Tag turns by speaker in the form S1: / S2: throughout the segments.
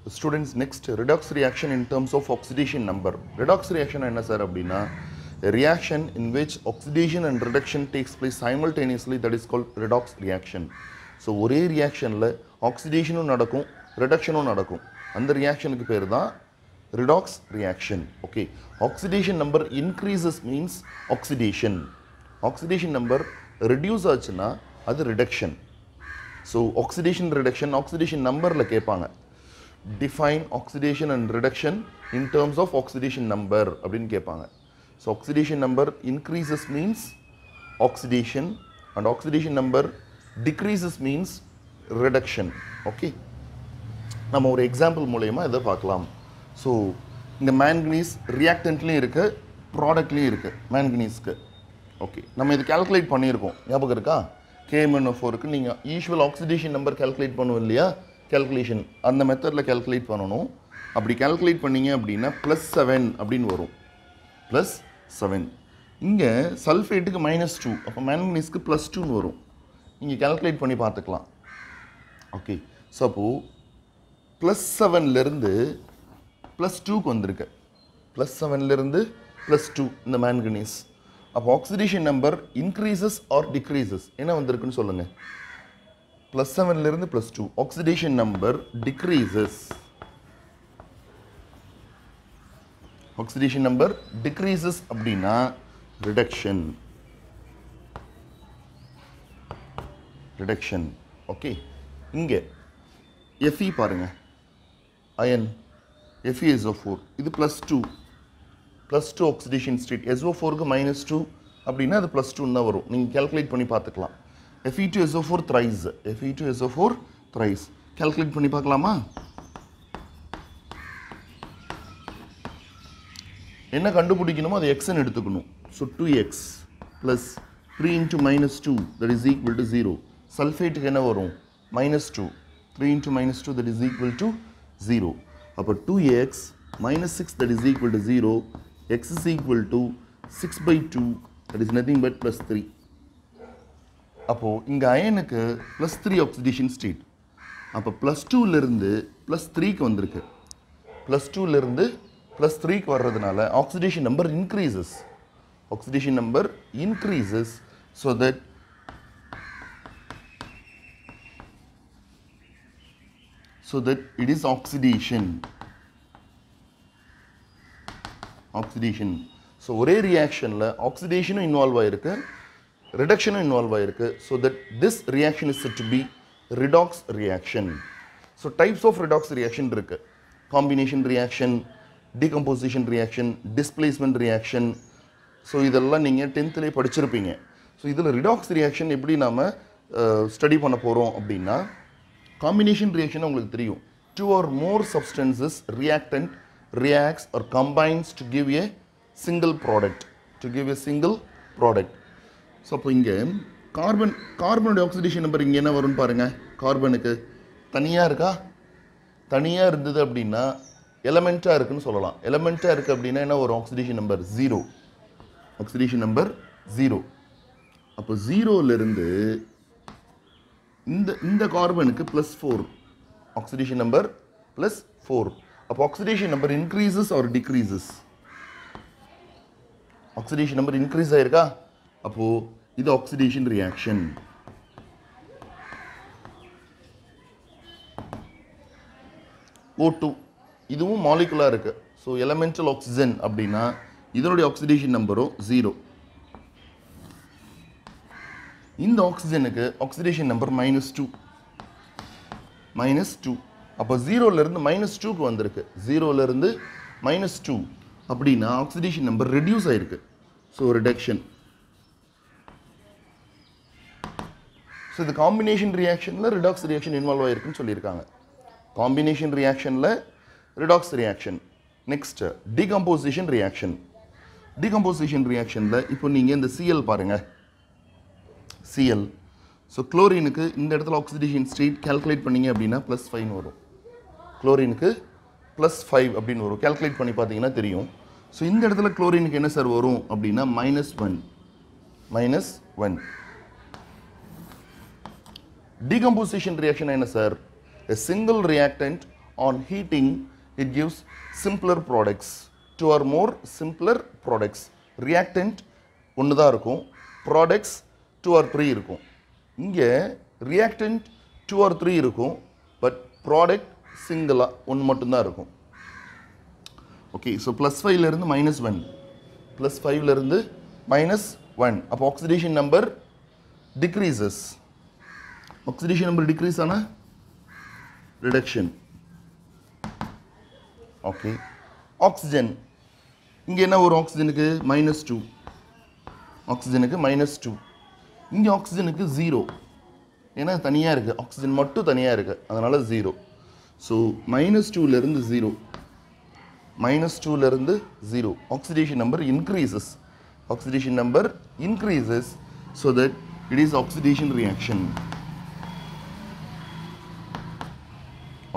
S1: Students, next redox reaction in terms of oxidation number. Redox reaction enna sir அப்படினா a reaction in which oxidation and reduction takes place simultaneously, that is called redox reaction. So ஒரே reactionல oxidationும் நடக்கும் reductionும் நடக்கும். அந்த reactionக்கு பேர் தான் redox reaction. Okay, oxidation number increases means oxidation. Oxidation number reduce ஆச்சுனா அது reduction. So oxidation reduction oxidation numberல கேட்பாங்க. Define oxidation and reduction in terms of oxidation number அப்படினு கேட்பாங்க. So oxidation number increases means oxidation and oxidation number decreases means reduction. Okay, நம்ம ஒரு example மூலமா இத பார்க்கலாம். So இந்த manganese reactantலயும் இருக்கு ப்ராடக்ட்லயும் இருக்கு manganeseக்கு. ஓகே, நம்ம இது கால்குலேட் பண்ணியிருக்கோம், ஞாபகம் இருக்கா? KMnO4 க்கு நீங்க யூசுவல் ஆக்சிடேஷன் நம்பர் கால்குலேட் பண்ணுவோம் இல்லையா? கால்குலேஷன் அந்த மெத்தட்ல கால்குலேட் பண்ணனும். அப்படி கால்குலேட் பண்ணீங்க அப்படினா +7 அப்படினு வரும். +7. இங்க சல்ஃபேட்டுக்கு -2, அப்ப manganeseக்கு +2 னு வரும். நீங்க கால்குலேட் பண்ணி பார்த்துக்கலாம். ஓகே, சோ அப்போ +7 ல இருந்து +2 க்கு வந்திருக்கு. +7 ல இருந்து +2 இந்த manganese. அப்போ oxidation number increases or decreases? என்ன வந்திருக்குன்னு சொல்லுங்க. +7 ல இருந்து +2 oxidation number decreases. Oxidation number decreases அப்படினா reduction. Reduction. ஓகே, இங்க Fe பாருங்க, iron FeSO4 இது +2 +2 oxidation state. SO4 க்கு -2 அப்படினா அது +2 ன்னு வரும். நீங்க கால்குலேட் பண்ணி பார்த்துக்கலாம். Fe2SO4 thrice. Fe2SO4 thrice. Calculate பண்ணி பார்க்கலாமா? என்ன கண்டுபிடிக்கணுமோ அது x ன்னு எடுத்துக்கணும். So 2x plus 3 into -2 that is equal to 0. சல்ஃபேட்டுக்கு என்ன வரும்? -2. 3 into -2 that is equal to 0. அப்போ 2x minus 6 that is equal to 0. X is equal to 6/2 that is nothing but +3. அப்போ இங்க அயனுக்கு +3 oxidation state. அப்போ +2 ல இருந்து +3 க்கு வந்திருக்கு. +2 ல இருந்து +3 க்கு வர்றதுனால oxidation number increases. Oxidation number increases so that it is oxidation. Oxidation. So ஒரே reactionல oxidation involve ஆயிருக்கு, reduction involve ஆயிருக்கு. So that this reaction is said to be redox reaction. So types of redox reaction இருக்கு. Combination reaction, decomposition reaction, displacement reaction. So இதெல்லாம் நீங்க 10th ல படிச்சிருப்பீங்க. So இதுல redox reaction எப்படி நாம ஸ்டடி பண்ண போறோம் அப்படினா, combination reaction உங்களுக்கு தெரியும். Two or more substances reactant reacts or combines to give a single product. So அப்போ இங்க கார்பனோட ஆக்சிடேஷன் நம்பர் இங்க என்ன வரும்னு பாருங்க. கார்பனுக்கு தனியா இருக்கா? தனியா இருந்தது அப்படினா எலிமெண்டா இருக்குன்னு சொல்லலாம். எலிமெண்டா இருக்கு அப்படினா என்ன ஒரு ஆக்சிடேஷன் நம்பர் 0. Oxidation number 0. அப்போ 0 ல இருந்து இந்த கார்பனுக்கு +4 ஆக்சிடேஷன் நம்பர் +4. அப்போ oxidation number increases or decreases? Oxidation number increase ஆயிருக்கா? அப்போ இது oxidation reaction. O2 இதுவும் molecular இருக்கு. So elemental oxygen அப்படினா இதனுடைய oxidation number 0. இந்த ஆக்சிஜனுக்கு oxidation number -2. அப்போ 0 ல இருந்து -2 க்கு வந்திருக்கு. 0 ல இருந்து -2 அப்படினா oxidation number reduce ஆயிருக்கு. So reduction. So the combination reactionல redox reaction involve ஆயிருக்குன்னு சொல்லிருக்காங்க. Combination reactionல redox reaction. Next decomposition reaction. Decomposition reactionல இப்போ நீங்க இந்த Cl பாருங்க. Cl. So chlorineக்கு இந்த இடத்துல oxidation state calculate பண்ணீங்க அப்படினா +5 னு வரும். குளோரினுக்கு +5 அப்படின்னு வரும். கால்குலேட் பண்ணி பார்த்தீங்கன்னா தெரியும். ஸோ இந்த இடத்துல குளோரினுக்கு என்ன சார் வரும் அப்படின்னா -1. Decomposition reaction என்ன sir? A single reactant on heating it gives simpler products, two or more simpler products. Reactant ஒன்று தான் இருக்கும், products 2 or 3 இருக்கும். இங்கே reactant 2 or 3 இருக்கும், but product single ஒன்று மட்டும்தான் இருக்கும். ஓகே, ஸோ +5 இருந்து -1, +5 இருந்து -1. அப்போ oxidation number decreases. Oxidation number decrease ஆனா reduction. ஓகே, ஆக்சிஜன் இங்கே என்ன ஒரு ஆக்சிஜனுக்கு -2, ஆக்சிஜனுக்கு -2. இங்கே ஆக்சிஜனுக்கு 0, ஏன்னா தனியாக இருக்குது, ஆக்சிஜன் மட்டும் தனியாக இருக்குது, அதனால் 0. ஸோ -2லேருந்து 0, -2லேருந்து 0, oxidation number increases. Oxidation number increases so that it is oxidation reaction.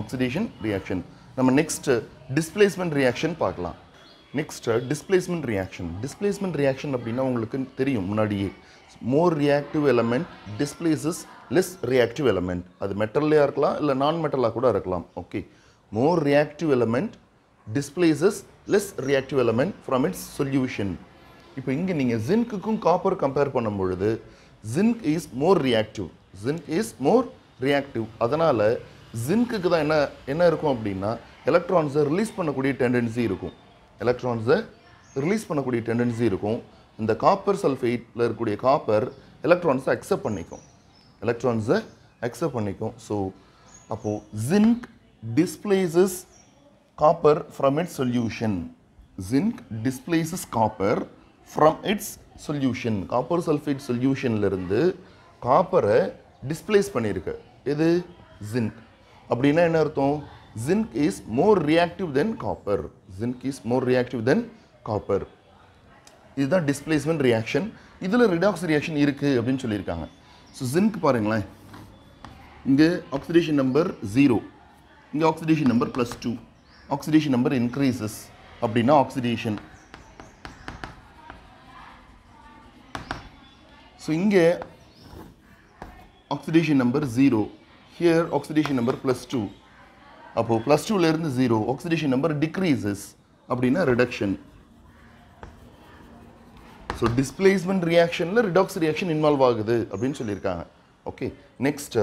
S1: Oxidation reaction. நம்ம next displacement reaction பார்க்கலாம். Next displacement reaction. Displacement reaction அப்படின்னா உங்களுக்கு தெரியும் முன்னாடியே, more reactive element displaces less reactive element. அது மெட்டல்லையாக இருக்கலாம் இல்லை நான் மெட்டலாக கூட இருக்கலாம். Okay, more reactive element displaces less reactive element from its solution. இப்போ இங்கே நீங்கள் ஜிங்க்குக்கும் காப்பர் கம்பேர் பண்ணும் பொழுது zinc is more reactive, zinc is more reactive. அதனால் ஜிங்க்குக்கு தான் என்ன இருக்கும் அப்படின்னா எலக்ட்ரான்ஸை ரிலீஸ் பண்ணக்கூடிய டெண்டன்சி இருக்கும், எலக்ட்ரான்ஸை ரிலீஸ் பண்ணக்கூடிய டெண்டன்சி இருக்கும். இந்த காப்பர் சல்ஃபேட்டில் இருக்கக்கூடிய காப்பர் எலக்ட்ரான்ஸை அக்செப்ட் பண்ணிக்கும், எலக்ட்ரான்ஸை அக்செப்ட் பண்ணிக்கும். ஸோ அப்போது zinc displaces copper from its solution. Zinc displaces copper from its solution. Copper sulfate solutionல இருந்து காப்பரை டிஸ்பிளேஸ் பண்ணியிருக்கு இது zinc. அப்படின்னா என்ன அர்த்தம்? Zinc is more reactive than copper. Zinc is more reactive than copper. இதுதான் டிஸ்பிளேஸ்மெண்ட் ரியாக்ஷன். இதில் redox reaction இருக்குது அப்படின்னு சொல்லியிருக்காங்க. ஸோ zinc பாருங்களேன், இங்கே ஆக்சிடேஷன் நம்பர் 0, இங்கே oxidation number +2, oxidation number increases அப்படின்னா oxidation. ஸோ இங்கே oxidation number 0, here oxidation number +2. அப்போது +2லேருந்து 0, oxidation number decreases அப்படின்னா reduction. ஸோ டிஸ்பிளேஸ்மெண்ட் ரியாக்ஷனில் ரிடாக்ஸ் ரியாக்ஷன் இன்வால்வ் ஆகுது அப்படின்னு சொல்லியிருக்காங்க. Okay, next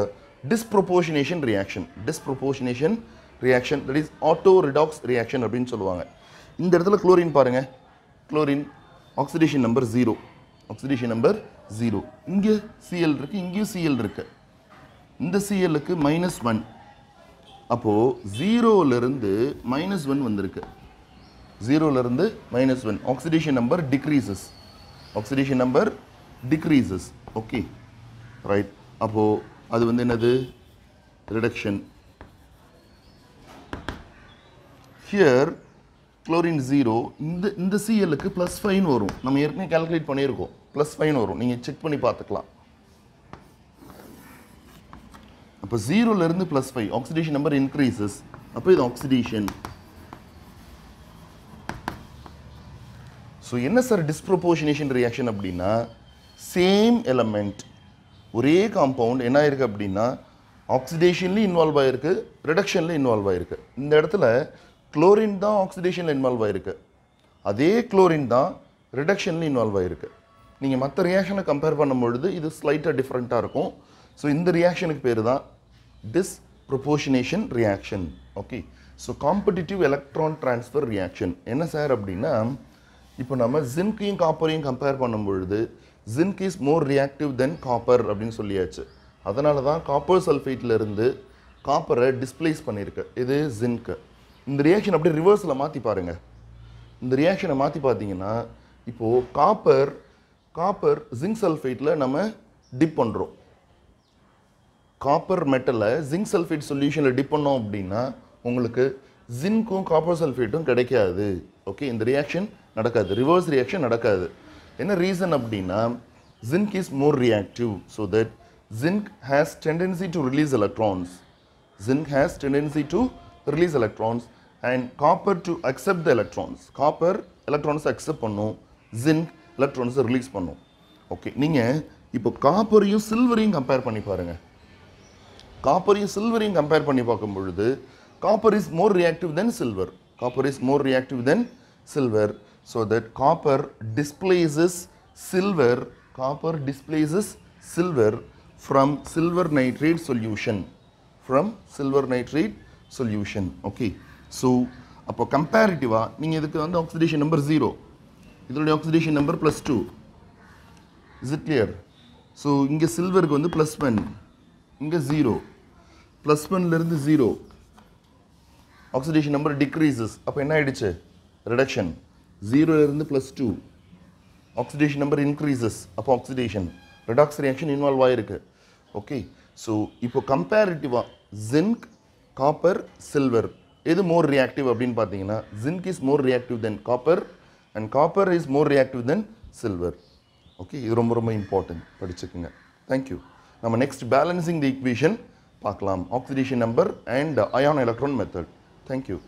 S1: disproportionation reaction. Disproportionation reaction, that is auto redox reaction அப்படின்னு சொல்லுவாங்க. இந்த இடத்துல குளோரின் பாருங்க, chlorine oxidation number 0, oxidation number 0. இங்கே Cl இருக்கு, இங்கேயும் Cl இருக்கு, இந்த Clக்கு -1. அப்போது 0லேருந்து -1 வந்திருக்கு, 0லேருந்து -1, oxidation number decreases, oxidation number decreases. Okay right, அப்போது அது வந்து என்னது? ரிடக்ஷன். ஹியர் குளோரின் 0, இந்த Clக்கு +5 வரும், நம்ம ஏற்கனவே கால்குலேட் பண்ணியிருக்கோம், +5 வரும், நீங்கள் செக் பண்ணி பார்த்துக்கலாம். அப்போ 0லேருந்து +5, ஆக்சிடேஷன் நம்பர் இன்க்ரீசஸ், அப்போ இது ஆக்சிடேஷன். ஸோ என்ன சார் டிஸ்ப்ரொபோர்ஷனேஷன் ரியாக்ஷன் அப்படின்னா, சேம் எலமெண்ட் ஒரே காம்பவுண்ட் என்ன ஆயிருக்கு அப்படின்னா ஆக்சிடேஷன்லேயும் இன்வால்வ் ஆகிருக்கு, ரிடக்ஷன்லேயும் இன்வால்வ் ஆகிருக்கு. இந்த இடத்துல குளோரின் தான் ஆக்சிடேஷனில் இன்வால்வ் ஆகிருக்கு, அதே குளோரின் தான் ரிடக்ஷன்லேயும் இன்வால்வ் ஆகிருக்கு. நீங்கள் மற்ற ரியாக்ஷனை கம்பேர் பண்ணும்பொழுது இது ஸ்லைட்டாக டிஃப்ரெண்ட்டாக இருக்கும். ஸோ இந்த ரியாக்ஷனுக்கு பேர் தான் disproportionation reaction. Okay, so competitive electron transfer reaction என்ன சார் அப்படின்னா, இப்போ நம்ம ஜிங்கையும் காப்பரையும் கம்பேர் பண்ணும்பொழுது zinc is more reactive then copper அப்படின்னு சொல்லியாச்சு. அதனால தான் காப்பர் சல்ஃபேட்லேருந்து காப்பரை டிஸ்பிளேஸ் பண்ணியிருக்கு இது ஜிங்க்கு. இந்த ரியாக்ஷன் அப்படியே ரிவர்ஸில் மாற்றி பாருங்கள். இந்த ரியாக்ஷனை மாற்றி பார்த்தீங்கன்னா இப்போது காப்பர் ஜிங்க் சல்ஃபேட்டில் நம்ம டிப் பண்ணுறோம். காப்பர் மெட்டலை ஜிங்க் சல்ஃபேட் சொல்யூஷனில் டிப் பண்ணோம் அப்படின்னா உங்களுக்கு ஜிங்க்கும் காப்பர் சல்ஃபேட்டும் கிடைக்காது. ஓகே, இந்த ரியாக்ஷன் நடக்காது, ரிவர்ஸ் ரியாக்ஷன் நடக்காது. என்ன ரீசன் அப்படின்னா zinc is more reactive, so that zinc has tendency to release electrons. Zinc has tendency to release electrons and copper to accept the electrons. Copper electrons accept பண்ணும், zinc electrons release பண்ணும். Okay, நீங்கள் இப்போ காப்பரையும் சில்வரையும் compare பண்ணி பாருங்கள். காப்பரையும் சில்வரையும் compare பண்ணி பார்க்கும் பொழுது copper is more reactive than silver. Copper is more reactive than silver, so that copper displaces silver. Copper displaces silver from silver nitrate solution. From silver nitrate solution. Okay. So, அப்போ கம்பேரிட்டிவா நீங்கள் இதுக்கு வந்து oxidation number 0, இதனுடைய oxidation number +2. Is it clear? So, இங்கே சில்வருக்கு வந்து +1, இங்கே 0, +1லேருந்து 0, oxidation number decreases. அப்போ என்ன ஆயிடுச்சு? ரிடக்ஷன். 0லேருந்து +2, oxidation number increases. அப்போ ஆக்சிடேஷன் ரெடாக்ஸ் ரியாக்ஷன் இன்வால்வ் ஆகிருக்கு. ஓகே. ஸோ இப்போ கம்பேரிட்டிவாக ஜிங்க், காப்பர், சில்வர் எது மோர் ரியாக்டிவ் அப்படின்னு பார்த்தீங்கன்னா zinc is more reactive then copper and copper is more reactive than silver. Okay, இது ரொம்ப ரொம்ப இம்பார்ட்டன்ட், படிச்சுக்குங்க. தேங்க்யூ. நம்ம நெக்ஸ்ட் பேலன்சிங் தி ஈக்குவேஷன் பார்க்கலாம், oxidation number and ion electron method. Thank you.